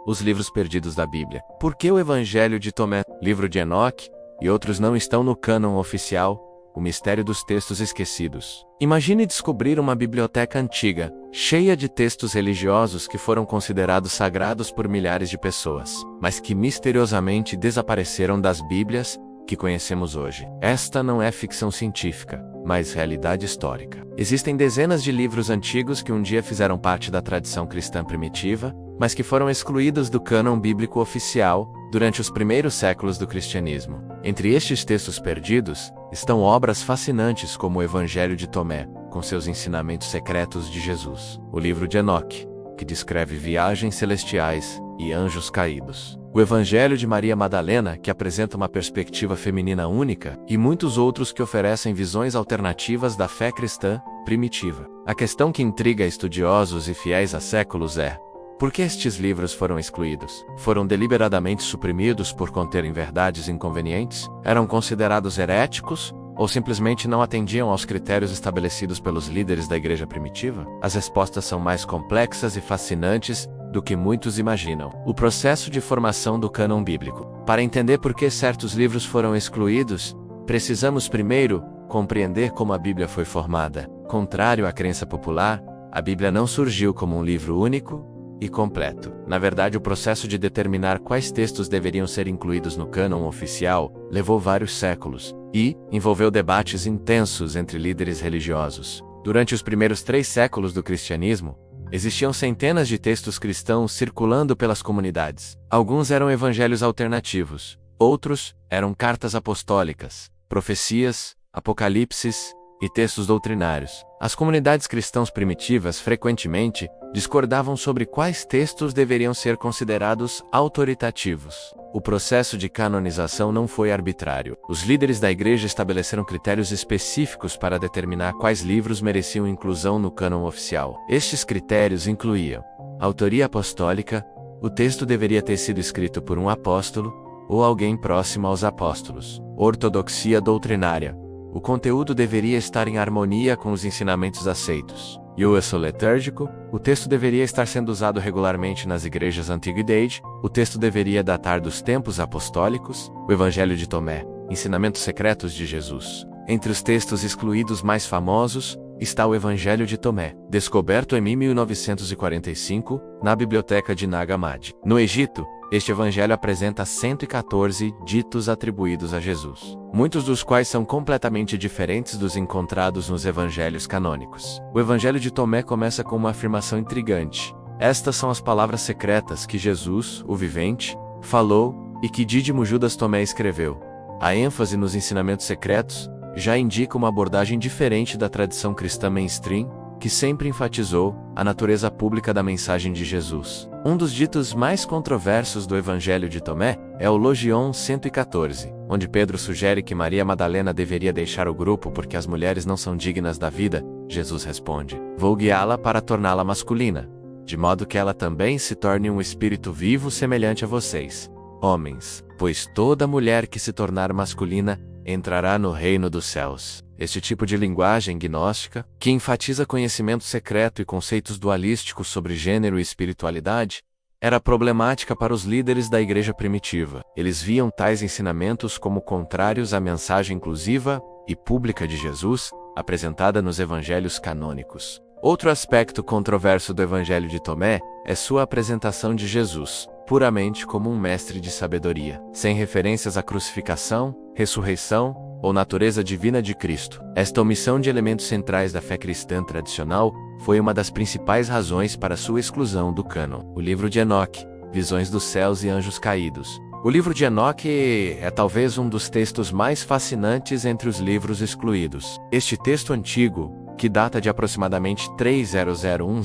Os livros perdidos da Bíblia. Por que o Evangelho de Tomé, livro de Enoque e outros não estão no cânon oficial? O mistério dos textos esquecidos. Imagine descobrir uma biblioteca antiga, cheia de textos religiosos que foram considerados sagrados por milhares de pessoas, mas que misteriosamente desapareceram das Bíblias que conhecemos hoje. Esta não é ficção científica, mas realidade histórica. Existem dezenas de livros antigos que um dia fizeram parte da tradição cristã primitiva, mas que foram excluídos do cânon bíblico oficial durante os primeiros séculos do cristianismo. Entre estes textos perdidos, estão obras fascinantes como o Evangelho de Tomé, com seus ensinamentos secretos de Jesus, o livro de Enoque, que descreve viagens celestiais e anjos caídos, o Evangelho de Maria Madalena, que apresenta uma perspectiva feminina única, e muitos outros que oferecem visões alternativas da fé cristã primitiva. A questão que intriga estudiosos e fiéis há séculos é: por que estes livros foram excluídos? Foram deliberadamente suprimidos por conterem verdades inconvenientes? Eram considerados heréticos? Ou simplesmente não atendiam aos critérios estabelecidos pelos líderes da igreja primitiva? As respostas são mais complexas e fascinantes do que muitos imaginam. O processo de formação do cânon bíblico. Para entender por que certos livros foram excluídos, precisamos primeiro compreender como a Bíblia foi formada. Contrário à crença popular, a Bíblia não surgiu como um livro único e completo. Na verdade, o processo de determinar quais textos deveriam ser incluídos no cânon oficial levou vários séculos e envolveu debates intensos entre líderes religiosos. Durante os primeiros 3 séculos do cristianismo, existiam centenas de textos cristãos circulando pelas comunidades. Alguns eram evangelhos alternativos, outros eram cartas apostólicas, profecias, apocalipses e textos doutrinários. As comunidades cristãs primitivas frequentemente discordavam sobre quais textos deveriam ser considerados autoritativos. O processo de canonização não foi arbitrário. Os líderes da igreja estabeleceram critérios específicos para determinar quais livros mereciam inclusão no cânon oficial. Estes critérios incluíam autoria apostólica, o texto deveria ter sido escrito por um apóstolo ou alguém próximo aos apóstolos. Ortodoxia doutrinária, o conteúdo deveria estar em harmonia com os ensinamentos aceitos. E o uso litúrgico, o texto deveria estar sendo usado regularmente nas igrejas Antiga-idade, o texto deveria datar dos tempos apostólicos, o Evangelho de Tomé, ensinamentos secretos de Jesus. Entre os textos excluídos mais famosos, está o Evangelho de Tomé, descoberto em 1945, na biblioteca de Nag Hammadi. No Egito, este evangelho apresenta 114 ditos atribuídos a Jesus, muitos dos quais são completamente diferentes dos encontrados nos evangelhos canônicos. O Evangelho de Tomé começa com uma afirmação intrigante. Estas são as palavras secretas que Jesus, o vivente, falou e que Dídimo Judas Tomé escreveu. A ênfase nos ensinamentos secretos já indica uma abordagem diferente da tradição cristã mainstream, que sempre enfatizou a natureza pública da mensagem de Jesus. Um dos ditos mais controversos do Evangelho de Tomé é o Logion 114, onde Pedro sugere que Maria Madalena deveria deixar o grupo porque as mulheres não são dignas da vida. Jesus responde: vou guiá-la para torná-la masculina, de modo que ela também se torne um espírito vivo semelhante a vocês, homens, pois toda mulher que se tornar masculina entrará no reino dos céus. Este tipo de linguagem gnóstica, que enfatiza conhecimento secreto e conceitos dualísticos sobre gênero e espiritualidade, era problemática para os líderes da igreja primitiva. Eles viam tais ensinamentos como contrários à mensagem inclusiva e pública de Jesus, apresentada nos evangelhos canônicos. Outro aspecto controverso do Evangelho de Tomé é sua apresentação de Jesus puramente como um mestre de sabedoria, sem referências à crucificação, ressurreição ou natureza divina de Cristo. Esta omissão de elementos centrais da fé cristã tradicional foi uma das principais razões para sua exclusão do cânon. O livro de Enoque, visões dos céus e anjos caídos. O livro de Enoque é talvez um dos textos mais fascinantes entre os livros excluídos. Este texto antigo, que data de aproximadamente 300100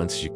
a.C.,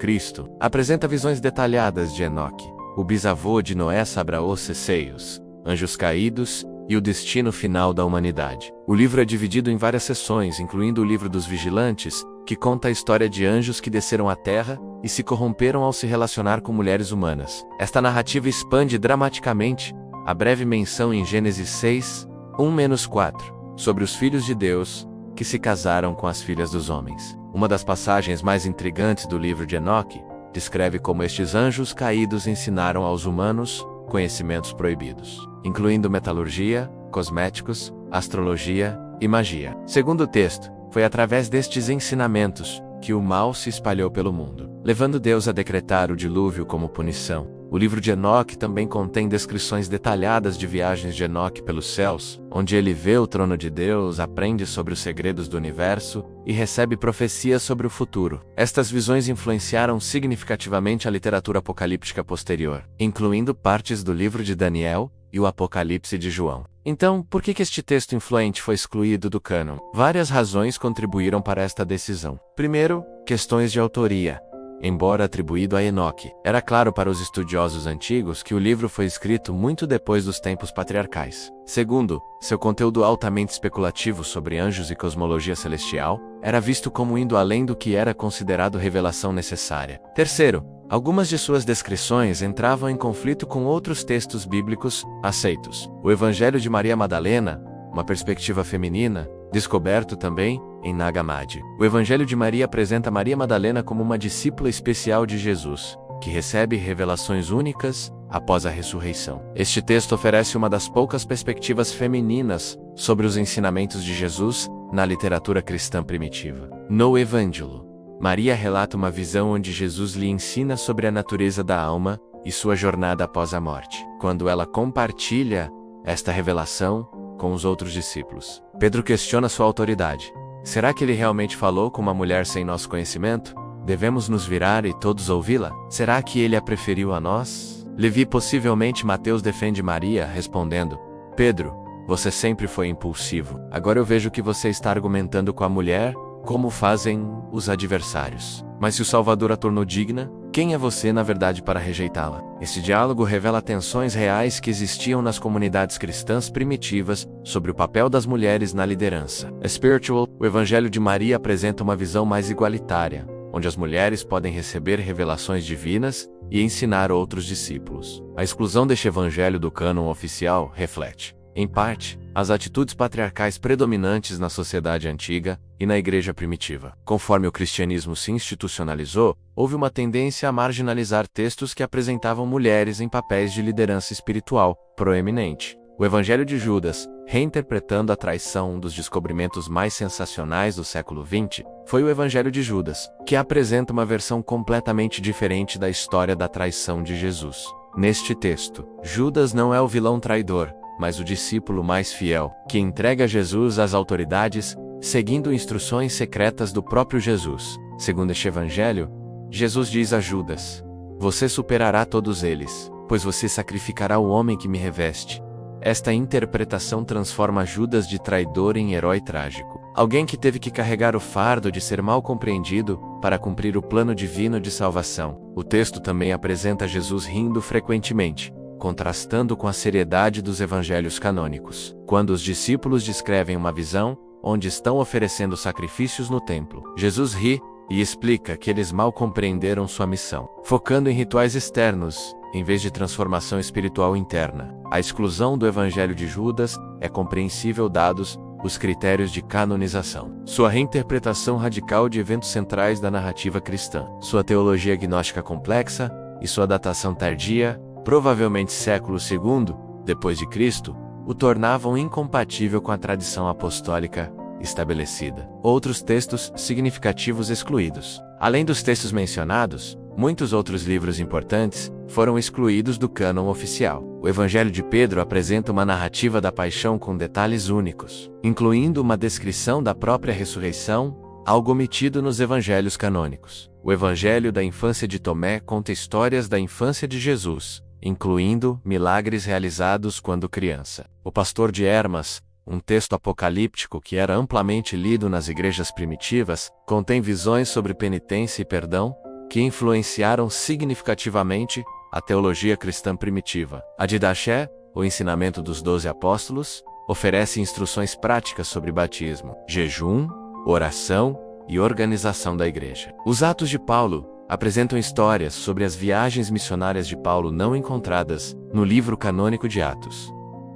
apresenta visões detalhadas de Enoque, o bisavô de Noé sobre os cesseios, anjos caídos e o destino final da humanidade. O livro é dividido em várias seções, incluindo o livro dos vigilantes, que conta a história de anjos que desceram à terra e se corromperam ao se relacionar com mulheres humanas. Esta narrativa expande dramaticamente a breve menção em Gênesis 6, 1-4, sobre os filhos de Deus, que se casaram com as filhas dos homens. Uma das passagens mais intrigantes do livro de Enoque descreve como estes anjos caídos ensinaram aos humanos conhecimentos proibidos, incluindo metalurgia, cosméticos, astrologia e magia. Segundo o texto, foi através destes ensinamentos que o mal se espalhou pelo mundo, levando Deus a decretar o dilúvio como punição. O livro de Enoque também contém descrições detalhadas de viagens de Enoque pelos céus, onde ele vê o trono de Deus, aprende sobre os segredos do universo e recebe profecias sobre o futuro. Estas visões influenciaram significativamente a literatura apocalíptica posterior, incluindo partes do livro de Daniel e o Apocalipse de João. Então, por que este texto influente foi excluído do cânon? Várias razões contribuíram para esta decisão. Primeiro, questões de autoria. Embora atribuído a Enoque, era claro para os estudiosos antigos que o livro foi escrito muito depois dos tempos patriarcais. Segundo, seu conteúdo altamente especulativo sobre anjos e cosmologia celestial era visto como indo além do que era considerado revelação necessária. Terceiro, algumas de suas descrições entravam em conflito com outros textos bíblicos aceitos. O Evangelho de Maria Madalena, uma perspectiva feminina, descoberto também em Nag Hammadi. O Evangelho de Maria apresenta Maria Madalena como uma discípula especial de Jesus, que recebe revelações únicas após a ressurreição. Este texto oferece uma das poucas perspectivas femininas sobre os ensinamentos de Jesus na literatura cristã primitiva. No Evangelho, Maria relata uma visão onde Jesus lhe ensina sobre a natureza da alma e sua jornada após a morte. Quando ela compartilha esta revelação com os outros discípulos, Pedro questiona sua autoridade. Será que ele realmente falou com uma mulher sem nosso conhecimento? Devemos nos virar e todos ouvi-la? Será que ele a preferiu a nós? Levi, possivelmente Mateus, defende Maria, respondendo: Pedro, você sempre foi impulsivo. Agora eu vejo que você está argumentando com a mulher, como fazem os adversários. Mas se o Salvador a tornou digna, quem é você na verdade para rejeitá-la? Esse diálogo revela tensões reais que existiam nas comunidades cristãs primitivas sobre o papel das mulheres na liderança. Spiritual, o Evangelho de Maria apresenta uma visão mais igualitária, onde as mulheres podem receber revelações divinas e ensinar outros discípulos. A exclusão deste evangelho do cânon oficial reflete, em parte, as atitudes patriarcais predominantes na sociedade antiga e na igreja primitiva. Conforme o cristianismo se institucionalizou, houve uma tendência a marginalizar textos que apresentavam mulheres em papéis de liderança espiritual proeminente. O Evangelho de Judas, reinterpretando a traição, um dos descobrimentos mais sensacionais do século XX, foi o Evangelho de Judas, que apresenta uma versão completamente diferente da história da traição de Jesus. Neste texto, Judas não é o vilão traidor, mas o discípulo mais fiel, que entrega Jesus às autoridades, seguindo instruções secretas do próprio Jesus. Segundo este evangelho, Jesus diz a Judas: Você superará todos eles, pois você sacrificará o homem que me reveste. Esta interpretação transforma Judas de traidor em herói trágico. Alguém que teve que carregar o fardo de ser mal compreendido para cumprir o plano divino de salvação. O texto também apresenta Jesus rindo frequentemente, contrastando com a seriedade dos evangelhos canônicos. Quando os discípulos descrevem uma visão, onde estão oferecendo sacrifícios no templo, Jesus ri e explica que eles mal compreenderam sua missão, focando em rituais externos, em vez de transformação espiritual interna. A exclusão do Evangelho de Judas é compreensível dados os critérios de canonização, sua reinterpretação radical de eventos centrais da narrativa cristã, sua teologia gnóstica complexa e sua datação tardia, provavelmente século II depois de Cristo, o tornavam incompatível com a tradição apostólica estabelecida. Outros textos significativos excluídos. Além dos textos mencionados, muitos outros livros importantes foram excluídos do cânon oficial. O Evangelho de Pedro apresenta uma narrativa da paixão com detalhes únicos, incluindo uma descrição da própria ressurreição, algo omitido nos evangelhos canônicos. O Evangelho da infância de Tomé conta histórias da infância de Jesus, incluindo milagres realizados quando criança. O Pastor de Hermas, um texto apocalíptico que era amplamente lido nas igrejas primitivas, contém visões sobre penitência e perdão que influenciaram significativamente a teologia cristã primitiva. A Didaché, o ensinamento dos 12 apóstolos, oferece instruções práticas sobre batismo, jejum, oração e organização da igreja. Os Atos de Paulo apresentam histórias sobre as viagens missionárias de Paulo não encontradas no livro canônico de Atos.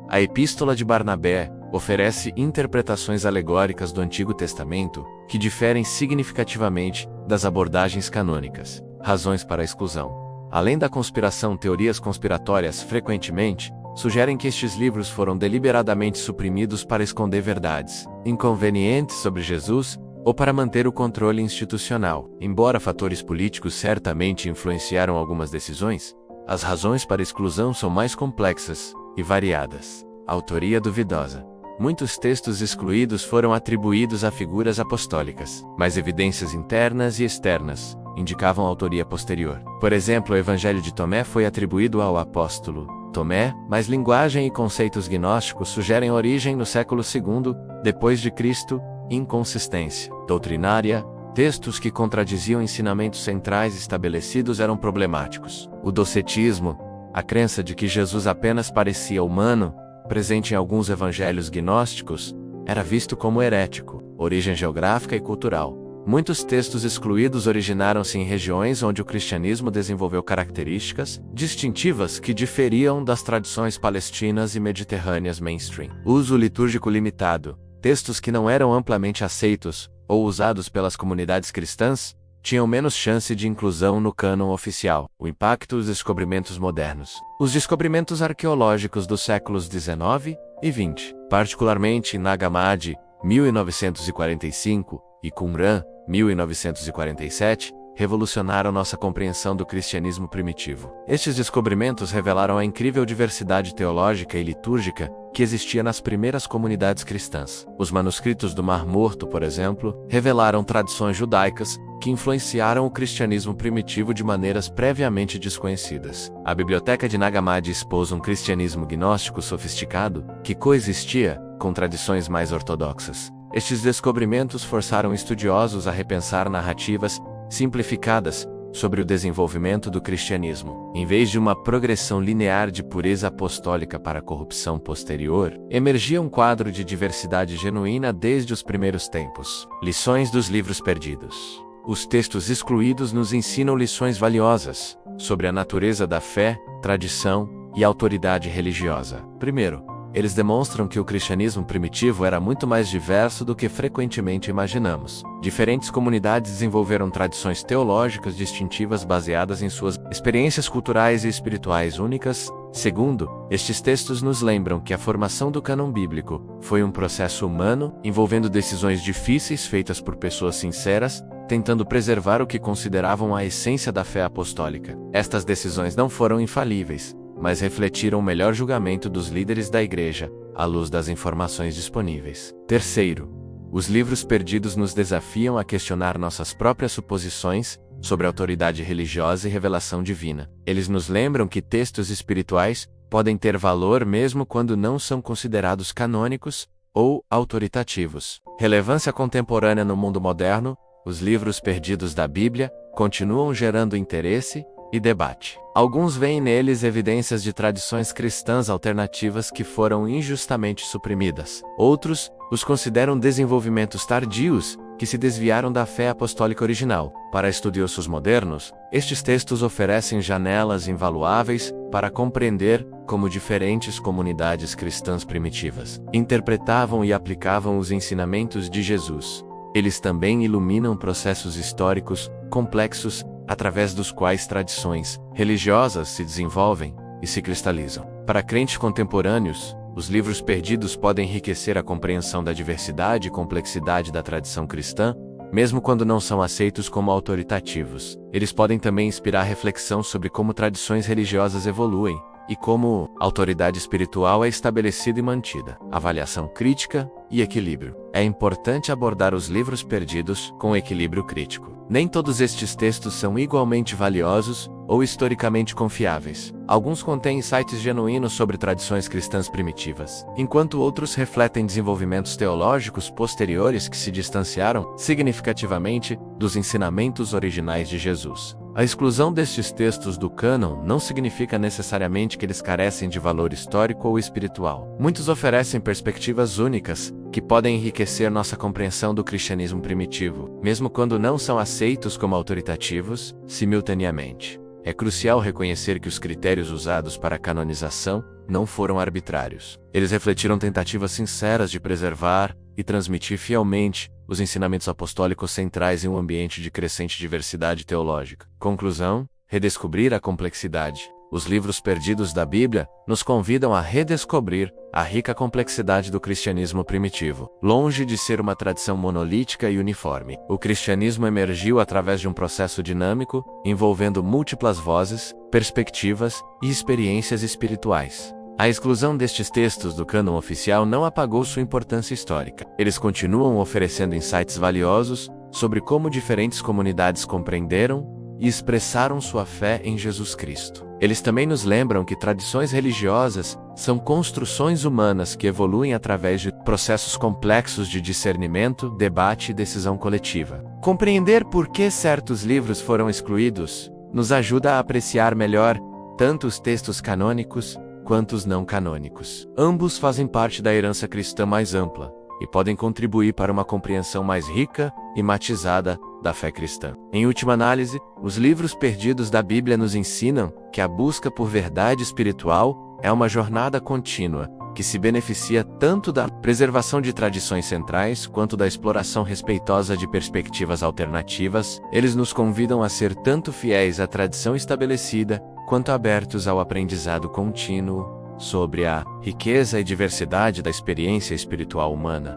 A Epístola de Barnabé oferece interpretações alegóricas do Antigo Testamento que diferem significativamente das abordagens canônicas. Razões para a exclusão. Além da conspiração, teorias conspiratórias frequentemente sugerem que estes livros foram deliberadamente suprimidos para esconder verdades inconvenientes sobre Jesus ou para manter o controle institucional. Embora fatores políticos certamente influenciaram algumas decisões, as razões para a exclusão são mais complexas e variadas. Autoria duvidosa. Muitos textos excluídos foram atribuídos a figuras apostólicas, mas evidências internas e externas indicavam autoria posterior. Por exemplo, o Evangelho de Tomé foi atribuído ao apóstolo Tomé, mas linguagem e conceitos gnósticos sugerem origem no século II depois de Cristo. Inconsistência doutrinária. Textos que contradiziam ensinamentos centrais estabelecidos eram problemáticos. O docetismo, a crença de que Jesus apenas parecia humano, presente em alguns evangelhos gnósticos, era visto como herético. Origem geográfica e cultural. Muitos textos excluídos originaram-se em regiões onde o cristianismo desenvolveu características distintivas que diferiam das tradições palestinas e mediterrâneas mainstream. Uso litúrgico limitado. Textos que não eram amplamente aceitos ou usados pelas comunidades cristãs tinham menos chance de inclusão no cânon oficial. O impacto dos descobrimentos modernos. Os descobrimentos arqueológicos dos séculos XIX e XX, particularmente Nag Hammadi, 1945, e Qumran, 1947, revolucionaram nossa compreensão do cristianismo primitivo. Estes descobrimentos revelaram a incrível diversidade teológica e litúrgica que existia nas primeiras comunidades cristãs. Os manuscritos do Mar Morto, por exemplo, revelaram tradições judaicas que influenciaram o cristianismo primitivo de maneiras previamente desconhecidas. A biblioteca de Nag Hammadi expôs um cristianismo gnóstico sofisticado que coexistia com tradições mais ortodoxas. Estes descobrimentos forçaram estudiosos a repensar narrativas simplificadas sobre o desenvolvimento do cristianismo. Em vez de uma progressão linear de pureza apostólica para a corrupção posterior, emergia um quadro de diversidade genuína desde os primeiros tempos. Lições dos livros perdidos. Os textos excluídos nos ensinam lições valiosas sobre a natureza da fé, tradição e autoridade religiosa. Primeiro, eles demonstram que o cristianismo primitivo era muito mais diverso do que frequentemente imaginamos. Diferentes comunidades desenvolveram tradições teológicas distintivas baseadas em suas experiências culturais e espirituais únicas. Segundo, estes textos nos lembram que a formação do cânon bíblico foi um processo humano, envolvendo decisões difíceis feitas por pessoas sinceras, tentando preservar o que consideravam a essência da fé apostólica. Estas decisões não foram infalíveis, mas refletiram o melhor julgamento dos líderes da Igreja, à luz das informações disponíveis. Terceiro, os livros perdidos nos desafiam a questionar nossas próprias suposições sobre autoridade religiosa e revelação divina. Eles nos lembram que textos espirituais podem ter valor mesmo quando não são considerados canônicos ou autoritativos. Relevância contemporânea no mundo moderno. Os livros perdidos da Bíblia continuam gerando interesse e debate. Alguns veem neles evidências de tradições cristãs alternativas que foram injustamente suprimidas. Outros os consideram desenvolvimentos tardios que se desviaram da fé apostólica original. Para estudiosos modernos, estes textos oferecem janelas invaluáveis para compreender como diferentes comunidades cristãs primitivas interpretavam e aplicavam os ensinamentos de Jesus. Eles também iluminam processos históricos complexos através dos quais tradições religiosas se desenvolvem e se cristalizam. Para crentes contemporâneos, os livros perdidos podem enriquecer a compreensão da diversidade e complexidade da tradição cristã, mesmo quando não são aceitos como autoritativos. Eles podem também inspirar reflexão sobre como tradições religiosas evoluem e como a autoridade espiritual é estabelecida e mantida. Avaliação crítica e equilíbrio. É importante abordar os livros perdidos com equilíbrio crítico. Nem todos estes textos são igualmente valiosos ou historicamente confiáveis. Alguns contêm insights genuínos sobre tradições cristãs primitivas, enquanto outros refletem desenvolvimentos teológicos posteriores que se distanciaram significativamente dos ensinamentos originais de Jesus. A exclusão destes textos do cânon não significa necessariamente que eles carecem de valor histórico ou espiritual. Muitos oferecem perspectivas únicas que podem enriquecer nossa compreensão do cristianismo primitivo, mesmo quando não são aceitos como autoritativos, simultaneamente. É crucial reconhecer que os critérios usados para a canonização não foram arbitrários. Eles refletiram tentativas sinceras de preservar e transmitir fielmente os ensinamentos apostólicos centrais em um ambiente de crescente diversidade teológica. Conclusão: redescobrir a complexidade. Os livros perdidos da Bíblia nos convidam a redescobrir a rica complexidade do cristianismo primitivo. Longe de ser uma tradição monolítica e uniforme, o cristianismo emergiu através de um processo dinâmico, envolvendo múltiplas vozes, perspectivas e experiências espirituais. A exclusão destes textos do cânon oficial não apagou sua importância histórica. Eles continuam oferecendo insights valiosos sobre como diferentes comunidades compreenderam e expressaram sua fé em Jesus Cristo. Eles também nos lembram que tradições religiosas são construções humanas que evoluem através de processos complexos de discernimento, debate e decisão coletiva. Compreender por que certos livros foram excluídos nos ajuda a apreciar melhor tanto os textos canônicos quanto os não canônicos. Ambos fazem parte da herança cristã mais ampla e podem contribuir para uma compreensão mais rica e matizada da fé cristã. Em última análise, os livros perdidos da Bíblia nos ensinam que a busca por verdade espiritual é uma jornada contínua, que se beneficia tanto da preservação de tradições centrais quanto da exploração respeitosa de perspectivas alternativas. Eles nos convidam a ser tanto fiéis à tradição estabelecida, quanto abertos ao aprendizado contínuo sobre a riqueza e diversidade da experiência espiritual humana.